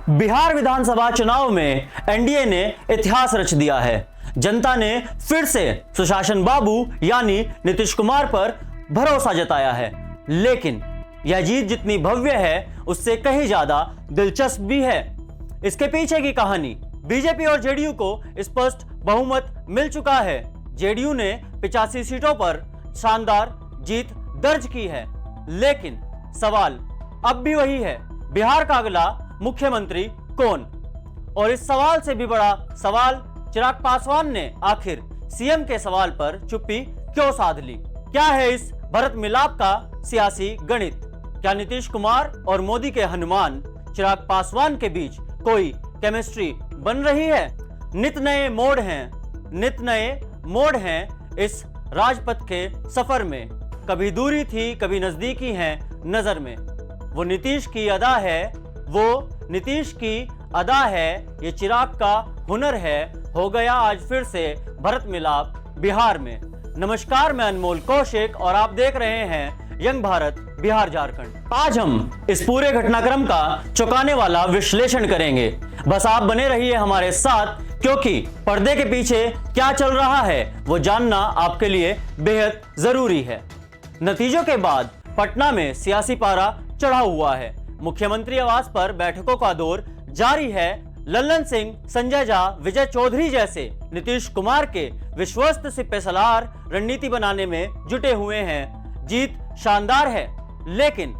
बिहार विधानसभा चुनाव में एनडीए ने इतिहास रच दिया है। जनता ने फिर से सुशासन बाबू यानी नीतीश कुमार पर भरोसा जताया है, लेकिन यह जीत जितनी भव्य है उससे कहीं ज्यादा दिलचस्प भी है। इसके पीछे की कहानी, बीजेपी और जेडीयू को स्पष्ट बहुमत मिल चुका है। जेडीयू ने 85 सीटों पर शानदार जीत दर्ज की है, लेकिन सवाल अब भी वही है, बिहार का अगला मुख्यमंत्री कौन? और इस सवाल से भी बड़ा सवाल, चिराग पासवान ने आखिर सीएम के सवाल पर चुप्पी क्यों साध ली? क्या है इस भरत मिलाप का सियासी गणित? क्या नीतीश कुमार और मोदी के हनुमान चिराग पासवान के बीच कोई केमिस्ट्री बन रही है? नित नए मोड़ हैं इस राजपथ के सफर में। कभी दूरी थी, कभी नजदीकी है नजर में। वो नीतीश की अदा है, ये चिराग का हुनर है। हो गया आज फिर से भरत मिलाप बिहार में। नमस्कार, मैं अनमोल कौशिक और आप देख रहे हैं यंग भारत बिहार झारखंड। आज हम इस पूरे घटनाक्रम का चौंकाने वाला विश्लेषण करेंगे। बस आप बने रहिए हमारे साथ, क्योंकि पर्दे के पीछे क्या चल रहा है वो जानना आपके लिए बेहद जरूरी है। नतीजों के बाद पटना में सियासी पारा चढ़ा हुआ है। मुख्यमंत्री आवास पर बैठकों का दौर जारी है। लल्लन सिंह, संजय झा, विजय चौधरी जैसे नीतीश कुमार के विश्वस्त सिपहसालार रणनीति बनाने में जुटे हुए हैं। जीत शानदार है, लेकिन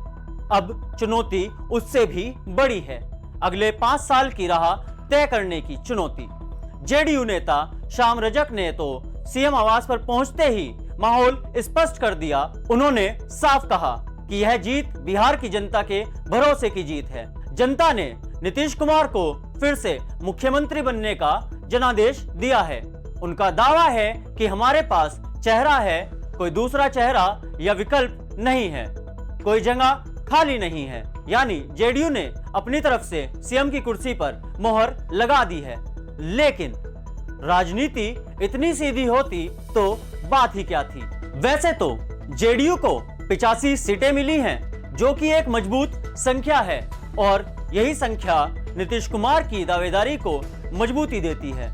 अब चुनौती उससे भी बड़ी है। अगले 5 साल की राह तय करने की चुनौती। जेडीयू नेता श्याम रजक ने तो सीएम आवास पर पहुंचते ही माहौल स्पष्ट कर दिया। उन्होंने साफ कहा कि यह जीत बिहार की जनता के भरोसे की जीत है। जनता ने नीतीश कुमार को फिर से मुख्यमंत्री बनने का जनादेश दिया है। उनका दावा है कि हमारे पास चेहरा है, कोई दूसरा चेहरा या विकल्प नहीं है, कोई जगह खाली नहीं है। यानी जेडीयू ने अपनी तरफ से सीएम की कुर्सी पर मोहर लगा दी है। लेकिन राजनीति इतनी सीधी होती तो बात ही क्या थी। वैसे तो जेडीयू को 85 सीटें मिली हैं, जो कि एक मजबूत संख्या है, और यही संख्या नीतीश कुमार की दावेदारी को मजबूती देती है।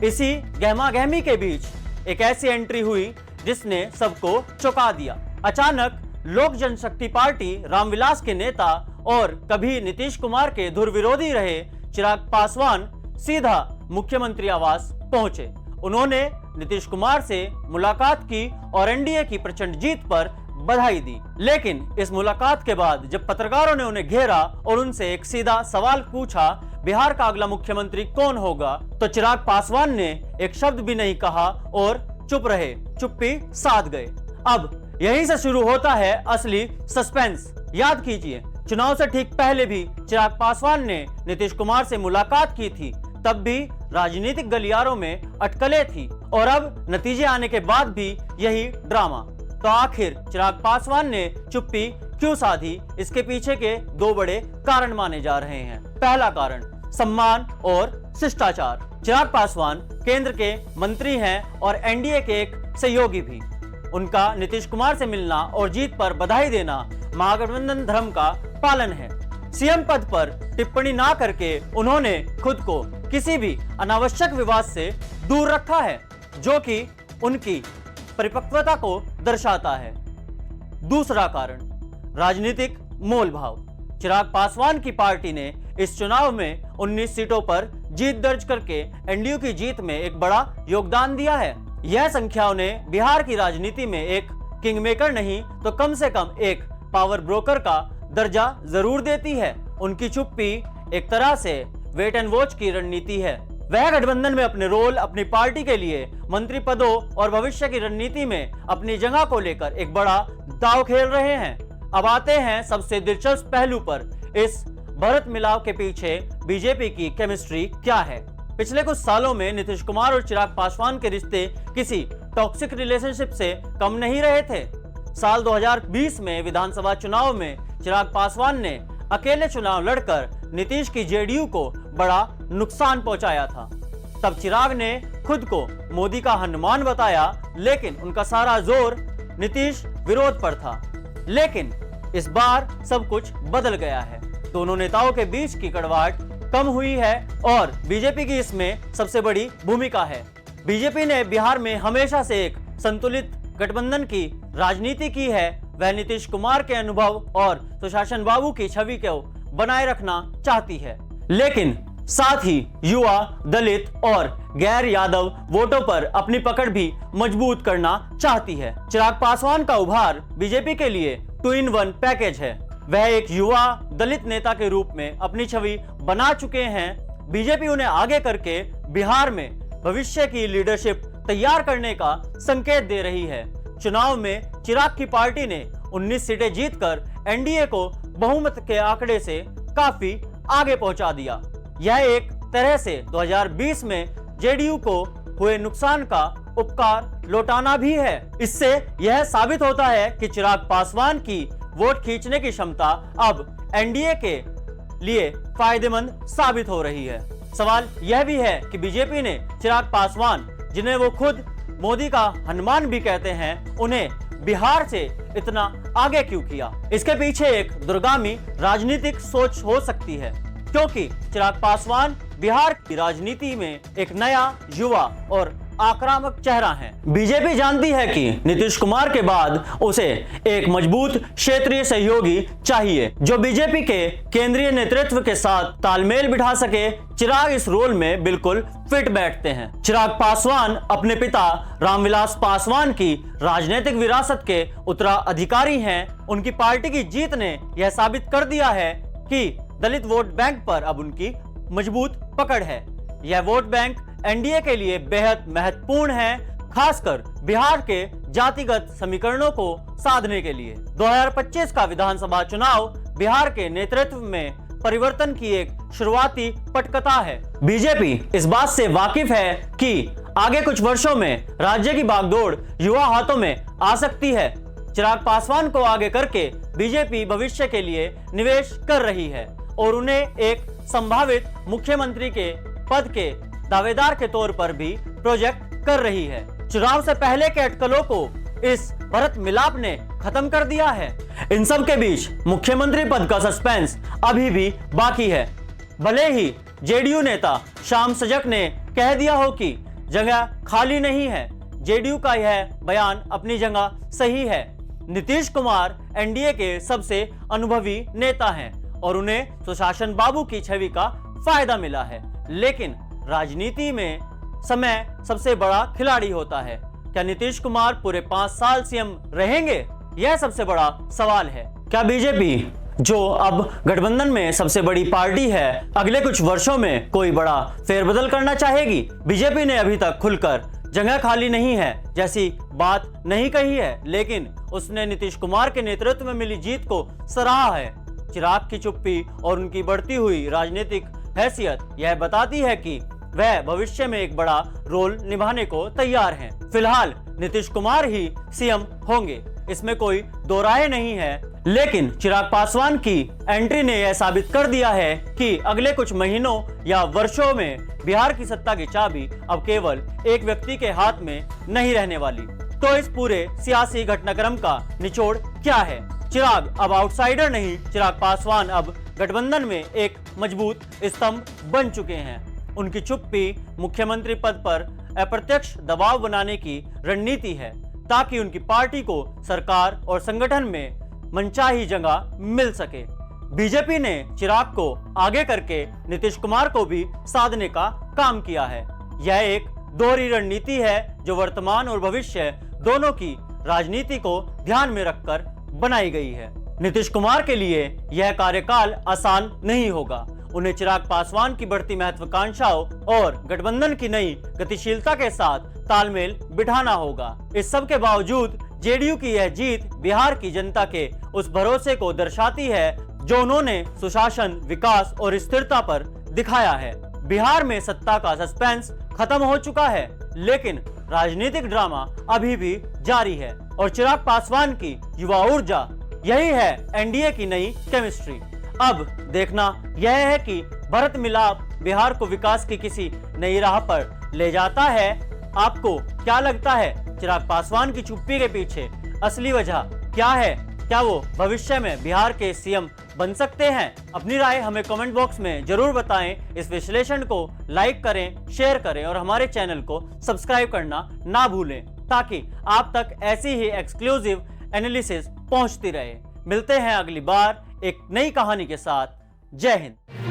इसी गहमागहमी के बीच एक ऐसी एंट्री हुई जिसने सबको चौंका दिया। अचानक लोक जनशक्ति पार्टी रामविलास के नेता और कभी नीतीश कुमार के धुर विरोधी रहे चिराग पासवान सीधा मुख्यमंत्री आवास पहुंचे। उन्होंने नीतीश कुमार से मुलाकात की और एनडीए की प्रचंड जीत पर बधाई दी। लेकिन इस मुलाकात के बाद जब पत्रकारों ने उन्हें घेरा और उनसे एक सीधा सवाल पूछा, बिहार का अगला मुख्यमंत्री कौन होगा, तो चिराग पासवान ने एक शब्द भी नहीं कहा और चुप रहे, चुप्पी साध गए। अब यहीं से शुरू होता है असली सस्पेंस। याद कीजिए, चुनाव से ठीक पहले भी चिराग पासवान ने नीतीश कुमार से मुलाकात की थी, तब भी राजनीतिक गलियारों में अटकलें थी, और अब नतीजे आने के बाद भी यही ड्रामा। तो आखिर चिराग पासवान ने चुप्पी क्यों साधी? इसके पीछे के 2 बड़े कारण माने जा रहे हैं। पहला कारण, सम्मान और शिष्टाचार। चिराग पासवान केंद्र के मंत्री हैं और एनडीए के एक सहयोगी भी। उनका नीतीश कुमार से मिलना और जीत पर बधाई देना महागठबंधन धर्म का पालन है। सीएम पद पर टिप्पणी ना करके उन्होंने खुद को किसी भी अनावश्यक विवाद से दूर रखा है, जो कि उनकी परिपक्वता को दर्शाता है। दूसरा कारण, राजनीतिक मोलभाव। चिराग पासवान की पार्टी ने इस चुनाव में 19 सीटों पर जीत दर्ज करके एनडीयू की जीत में एक बड़ा योगदान दिया है। यह संख्या उन्हें बिहार की राजनीति में एक किंगमेकर नहीं तो कम से कम एक पावर ब्रोकर का दर्जा जरूर देती है। उनकी चुप्पी एक तरह से वेट एंड वॉच की रणनीति है। वह गठबंधन में अपने रोल, अपनी पार्टी के लिए मंत्री पदों और भविष्य की रणनीति में अपनी जगह को लेकर एक बड़ा दांव खेल रहे हैं। अब आते हैं सबसे दिलचस्प पहलू पर। इस भरत मिलाप के पीछे बीजेपी की केमिस्ट्री क्या है? पिछले कुछ सालों में नीतीश कुमार और चिराग पासवान के रिश्ते किसी टॉक्सिक रिलेशनशिप से कम नहीं रहे थे। साल 2020 में विधानसभा चुनाव में चिराग पासवान ने अकेले चुनाव लड़कर नीतीश की जेडीयू को बड़ा नुकसान पहुंचाया था। तब चिराग ने खुद को मोदी का हनुमान बताया, लेकिन उनका सारा जोर नीतीश विरोध पर था। लेकिन इस बार सब कुछ बदल गया है। दोनों नेताओं के बीच की कड़वाहट कम हुई है और बीजेपी की इसमें सबसे बड़ी भूमिका है। बीजेपी ने बिहार में हमेशा से एक संतुलित गठबंधन की राजनीति की है। वह नीतीश कुमार के अनुभव और सुशासन बाबू की छवि को बनाए रखना चाहती है, लेकिन साथ ही युवा, दलित और गैर यादव वोटों पर अपनी पकड़ भी मजबूत करना चाहती है। चिराग पासवान का उभार बीजेपी के लिए 2-in-1 पैकेज है। वह एक युवा दलित नेता के रूप में अपनी छवि बना चुके हैं। बीजेपी उन्हें आगे करके बिहार में भविष्य की लीडरशिप तैयार करने का संकेत दे रही है। चुनाव में चिराग की पार्टी ने 19 सीटें जीतकर एनडीए को बहुमत के आंकड़े से काफी आगे पहुंचा दिया। यह एक तरह से 2020 में जेडीयू को हुए नुकसान का उपकार लौटाना भी है। इससे यह साबित होता है कि चिराग पासवान की वोट खींचने की क्षमता अब एनडीए के लिए फायदेमंद साबित हो रही है। सवाल यह भी है कि बीजेपी ने चिराग पासवान, जिन्हें वो खुद मोदी का हनुमान भी कहते हैं, उन्हें बिहार से इतना आगे क्यों किया? इसके पीछे एक दूरगामी राजनीतिक सोच हो सकती है, क्योंकि चिराग पासवान बिहार की राजनीति में एक नया, युवा और आक्रामक चेहरा है। बीजेपी जानती है कि नीतीश कुमार के बाद उसे एक मजबूत क्षेत्रीय सहयोगी चाहिए जो बीजेपी के केंद्रीय नेतृत्व के साथ तालमेल बिठा सके। चिराग इस रोल में बिल्कुल फिट बैठते हैं। चिराग पासवान अपने पिता रामविलास पासवान की राजनीतिक विरासत के उत्तराधिकारी हैं। उनकी पार्टी की जीत ने यह साबित कर दिया है कि दलित वोट बैंक पर अब उनकी मजबूत पकड़ है। यह वोट बैंक एनडीए के लिए बेहद महत्वपूर्ण है, खासकर बिहार के जातिगत समीकरणों को साधने के लिए। 2025 का विधानसभा चुनाव बिहार के नेतृत्व में परिवर्तन की एक शुरुआती पटकथा है। बीजेपी इस बात से वाकिफ है कि आगे कुछ वर्षों में राज्य की बागडोर युवा हाथों में आ सकती है। चिराग पासवान को आगे करके बीजेपी भविष्य के लिए निवेश कर रही है और उन्हें एक संभावित मुख्यमंत्री के पद के दावेदार के तौर पर भी प्रोजेक्ट कर रही है। चुनाव से पहले के अटकलों को इस भरत मिलाप ने खत्म कर दिया है। इन सब के बीच मुख्यमंत्री पद का सस्पेंस अभी भी बाकी है। भले ही जेडीयू नेता श्याम सजक ने कह दिया हो कि जगह खाली नहीं है, जेडीयू का यह बयान अपनी जगह सही है। नीतीश कुमार एनडीए के सबसे अनुभवी नेता हैं और उन्हें सुशासन बाबू की छवि का फायदा मिला है, लेकिन राजनीति में समय सबसे बड़ा खिलाड़ी होता है। क्या नीतीश कुमार पूरे 5 साल सीएम रहेंगे? यह सबसे बड़ा सवाल है। क्या बीजेपी, जो अब गठबंधन में सबसे बड़ी पार्टी है, अगले कुछ वर्षों में कोई बड़ा फेरबदल करना चाहेगी? बीजेपी ने अभी तक खुलकर जगह खाली नहीं है जैसी बात नहीं कही है, लेकिन उसने नीतीश कुमार के नेतृत्व में मिली जीत को सराहा है। चिराग की चुप्पी और उनकी बढ़ती हुई राजनीतिक हैसियत यह बताती है कि वह भविष्य में एक बड़ा रोल निभाने को तैयार हैं। फिलहाल नीतीश कुमार ही सीएम होंगे, इसमें कोई दो राय नहीं है, लेकिन चिराग पासवान की एंट्री ने यह साबित कर दिया है कि अगले कुछ महीनों या वर्षों में बिहार की सत्ता की चाबी अब केवल एक व्यक्ति के हाथ में नहीं रहने वाली। तो इस पूरे सियासी घटनाक्रम का निचोड़ क्या है? चिराग अब आउटसाइडर नहीं, चिराग पासवान अब गठबंधन में एक मजबूत स्तंभ बन चुके हैं। उनकी चुप्पी मुख्यमंत्री पद पर अप्रत्यक्ष दबाव बनाने की रणनीति है, ताकि उनकी पार्टी को सरकार और संगठन में मनचाही जगह मिल सके। बीजेपी ने चिराग को आगे करके नीतीश कुमार को भी साधने का काम किया है। यह एक दोहरी रणनीति है जो वर्तमान और भविष्य दोनों की राजनीति को ध्यान में रखकर बनाई गई है। नीतीश कुमार के लिए यह कार्यकाल आसान नहीं होगा। उन्हें चिराग पासवान की बढ़ती महत्वाकांक्षाओं और गठबंधन की नई गतिशीलता के साथ तालमेल बिठाना होगा। इस सब के बावजूद जेडीयू की यह जीत बिहार की जनता के उस भरोसे को दर्शाती है जो उन्होंने सुशासन, विकास और स्थिरता पर दिखाया है। बिहार में सत्ता का सस्पेंस खत्म हो चुका है, लेकिन राजनीतिक ड्रामा अभी भी जारी है और चिराग पासवान की युवा ऊर्जा यही है एनडीए की नई केमिस्ट्री। अब देखना यह है कि भरत मिलाप बिहार को विकास की किसी नई राह पर ले जाता है। आपको क्या लगता है, चिराग पासवान की चुप्पी के पीछे असली वजह क्या है? क्या वो भविष्य में बिहार के सीएम बन सकते हैं? अपनी राय हमें कमेंट बॉक्स में जरूर बताएं। इस विश्लेषण को लाइक करें, शेयर करें और हमारे चैनल को सब्सक्राइब करना ना भूलें, ताकि आप तक ऐसी ही एक्सक्लूसिव एनालिसिस पहुंचती रहे। मिलते हैं अगली बार एक नई कहानी के साथ। जय हिंद।